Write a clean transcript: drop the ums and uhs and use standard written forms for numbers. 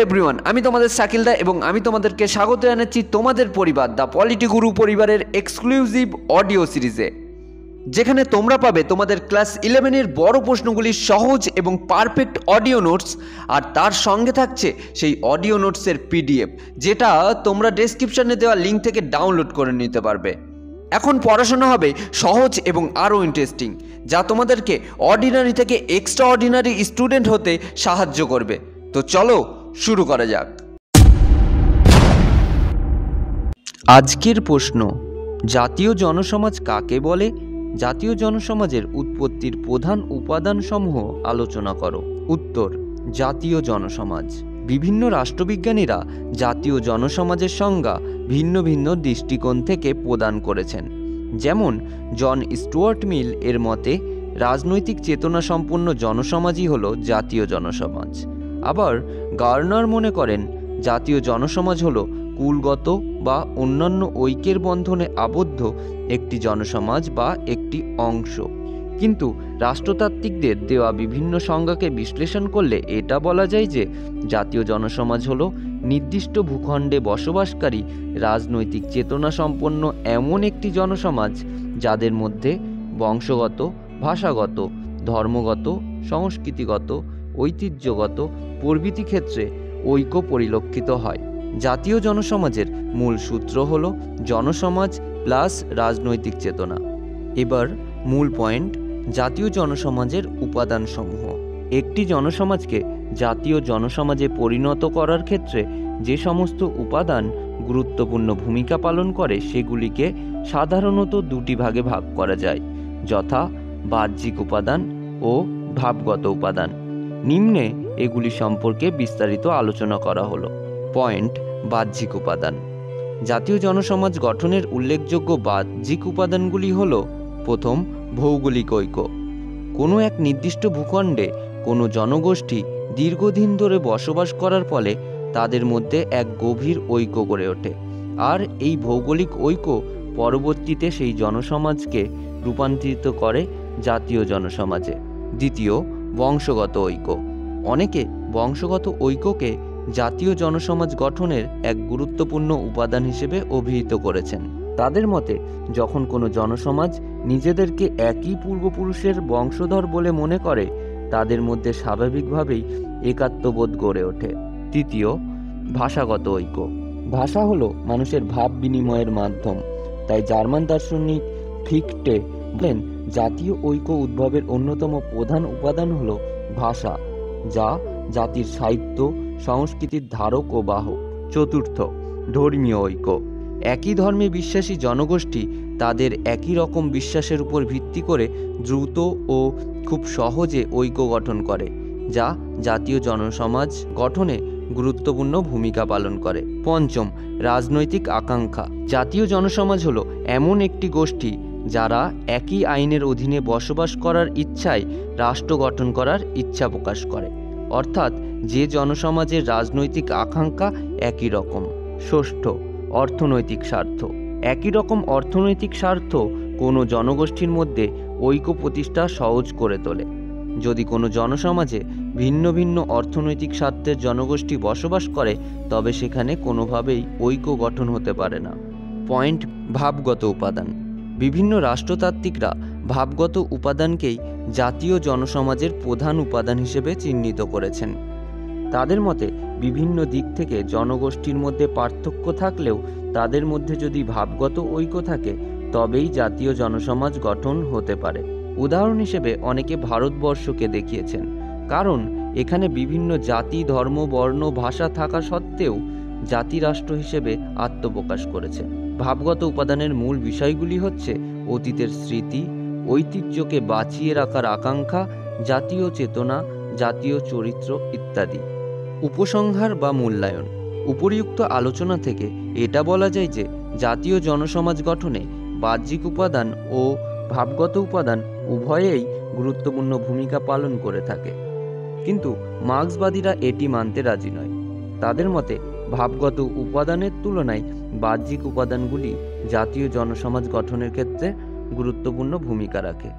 Everyone, আমি তোমাদের শাকিল দা এবং আমি তোমাদেরকে স্বাগত জানাচ্ছি তোমাদের পরিবার দ্য পলিটি গুরু পরিবারের এক্সক্লুসিভ অডিও সিরিজে, যেখানে তোমরা পাবে তোমাদের ক্লাস 11-এর বড় প্রশ্নগুলির সহজ এবং পারফেক্ট অডিও নোটস, আর তার সঙ্গে থাকছে সেই অডিও নোটসের পিডিএফ, যেটা তোমরা ডেসক্রিপশনে দেওয়া লিঙ্ক থেকে ডাউনলোড করে নিতে পারবে। এখন পড়াশোনা হবে সহজ এবং আরও ইন্টারেস্টিং, যা তোমাদেরকে অর্ডিনারি থেকে এক্সট্রা অর্ডিনারি স্টুডেন্ট হতে সাহায্য করবে। তো চলো শুরু করা যাক। আজকের প্রশ্ন, জাতীয় জনসমাজ কাকে বলে? জাতীয় জনসমাজের উৎপত্তির প্রধান উপাদানসমূহ আলোচনা করো। উত্তর, জাতীয় জনসমাজ। বিভিন্ন রাষ্ট্রবিজ্ঞানীরা জাতীয় জনসমাজের সংজ্ঞা ভিন্ন ভিন্ন দৃষ্টিকোণ থেকে প্রদান করেছেন। যেমন জন স্টুয়ার্ট মিল এর মতে রাজনৈতিক চেতনা সম্পন্ন জনসমাজই হলো জাতীয় জনসমাজ। আবার গার্নার মনে করেন জাতীয় জনসমাজ হলো কুলগত বা অন্যান্য ঐক্যের বন্ধনে আবদ্ধ একটি জনসমাজ বা একটি অংশ। কিন্তু রাষ্ট্রতাত্ত্বিকদের দেওয়া বিভিন্ন সংজ্ঞাকে বিশ্লেষণ করলে এটা বলা যায় যে জাতীয় জনসমাজ হলো নির্দিষ্ট ভূখণ্ডে বসবাসকারী রাজনৈতিক চেতনা সম্পন্ন এমন একটি জনসমাজ যাদের মধ্যে বংশগত, ভাষাগত, ধর্মগত, সংস্কৃতিগত, ঐতিহ্যগত প্রভৃতি ক্ষেত্রে ঐক্য পরিলক্ষিত হয়। জাতীয় জনসমাজের মূল সূত্র হল জনসমাজ প্লাস রাজনৈতিক চেতনা। এবার মূল পয়েন্ট, জাতীয় জনসমাজের উপাদানসমূহ। একটি জনসমাজকে জাতীয় জনসমাজে পরিণত করার ক্ষেত্রে যে সমস্ত উপাদান গুরুত্বপূর্ণ ভূমিকা পালন করে সেগুলিকে সাধারণত দুটি ভাগে ভাগ করা যায়, যথা বাহ্যিক উপাদান ও ভাবগত উপাদান। নিম্নে এগুলি সম্পর্কে বিস্তারিত আলোচনা করা হলো। পয়েন্ট, বাহ্যিক উপাদান। জাতীয় জনসমাজ গঠনের উল্লেখযোগ্য বাহ্যিক উপাদানগুলি হল: প্রথম, ভৌগোলিক ঐক্য। কোনো এক নির্দিষ্ট ভূখণ্ডে কোনো জনগোষ্ঠী দীর্ঘদিন ধরে বসবাস করার ফলে তাদের মধ্যে এক গভীর ঐক্য গড়ে ওঠে, আর এই ভৌগোলিক ঐক্য পরবর্তীতে সেই জনসমাজকে রূপান্তরিত করে জাতীয় জনসমাজে। দ্বিতীয়, বংশগত ঐক্য। অনেকে বংশগত ঐক্যকে জাতীয় জনসমাজ গঠনের এক গুরুত্বপূর্ণ উপাদান হিসেবে অভিহিত করেছেন। তাদের মতে যখন কোনো জনসমাজ নিজেদেরকে একই পূর্বপুরুষের বংশধর বলে মনে করে, তাদের মধ্যে স্বাভাবিকভাবেই একাত্মবোধ গড়ে ওঠে। তৃতীয়, ভাষাগত ঐক্য। ভাষা হলো মানুষের ভাব বিনিময়ের মাধ্যম। তাই জার্মান দার্শনিক ফিক্টে বলেন, জাতীয় ঐক্য উদ্ভবের অন্যতম প্রধান উপাদান হলো ভাষা, যা জাতির সাহিত্য সংস্কৃতির ধারক ও বাহক। চতুর্থ, ধর্মীয় ঐক্য। একই ধর্মে বিশ্বাসী জনগোষ্ঠী তাদের একই রকম বিশ্বাসের উপর ভিত্তি করে দ্রুত ও খুব সহজে ঐক্য গঠন করে, যা জাতীয় জনসমাজ গঠনে গুরুত্বপূর্ণ ভূমিকা পালন করে। পঞ্চম, রাজনৈতিক আকাঙ্ক্ষা। জাতীয় জনসমাজ হলো এমন একটি গোষ্ঠী যারা একই আইনের অধীনে বসবাস করার ইচ্ছায় রাষ্ট্র গঠন করার ইচ্ছা প্রকাশ করে, অর্থাৎ যে জনসমাজের রাজনৈতিক আকাঙ্ক্ষা একই রকম। ষষ্ঠ, অর্থনৈতিক স্বার্থ। একই রকম অর্থনৈতিক স্বার্থ কোনো জনগোষ্ঠীর মধ্যে ঐক্য প্রতিষ্ঠা সহজ করে তোলে। যদি কোনো জনসমাজে ভিন্ন ভিন্ন অর্থনৈতিক স্বার্থের জনগোষ্ঠী বসবাস করে, তবে সেখানে কোনোভাবেই ঐক্য গঠন হতে পারে না। পয়েন্ট, ভাবগত উপাদান। বিভিন্ন রাষ্ট্রতাত্ত্বিকরা ভাবগত উপাদানকেই জাতীয় জনসমাজের প্রধান উপাদান হিসেবে চিহ্নিত করেছেন। তাদের মতে বিভিন্ন দিক থেকে জনগোষ্ঠীর মধ্যে পার্থক্য থাকলেও তাদের মধ্যে যদি ভাবগত ঐক্য থাকে, তবেই জাতীয় জনসমাজ গঠন হতে পারে। উদাহরণ হিসেবে অনেকে ভারতবর্ষকে দেখিয়েছেন, কারণ এখানে বিভিন্ন জাতি, ধর্ম, বর্ণ, ভাষা থাকা সত্ত্বেও জাতি রাষ্ট্র হিসেবে আত্মপ্রকাশ করেছে। ভাবগত উপাদানের মূল বিষয়গুলি হচ্ছে অতীতের স্মৃতি, ঐতিহ্যকে বাঁচিয়ে রাখার আকাঙ্ক্ষা, জাতীয় চেতনা, জাতীয় চরিত্র ইত্যাদি। উপসংহার বা মূল্যায়ন। উপরিউক্ত আলোচনা থেকে এটা বলা যায় যে জাতীয় জনসমাজ গঠনে বাহ্যিক উপাদান ও ভাবগত উপাদান উভয়েই গুরুত্বপূর্ণ ভূমিকা পালন করে থাকে, কিন্তু মার্ক্সবাদীরা এটি মানতে রাজি নয়। তাদের মতে ভাবগত উপাদানের তুলনায় বাহ্যিক উপাদানগুলি জাতীয় জনসমাজ গঠনের ক্ষেত্রে গুরুত্বপূর্ণ ভূমিকা রাখে।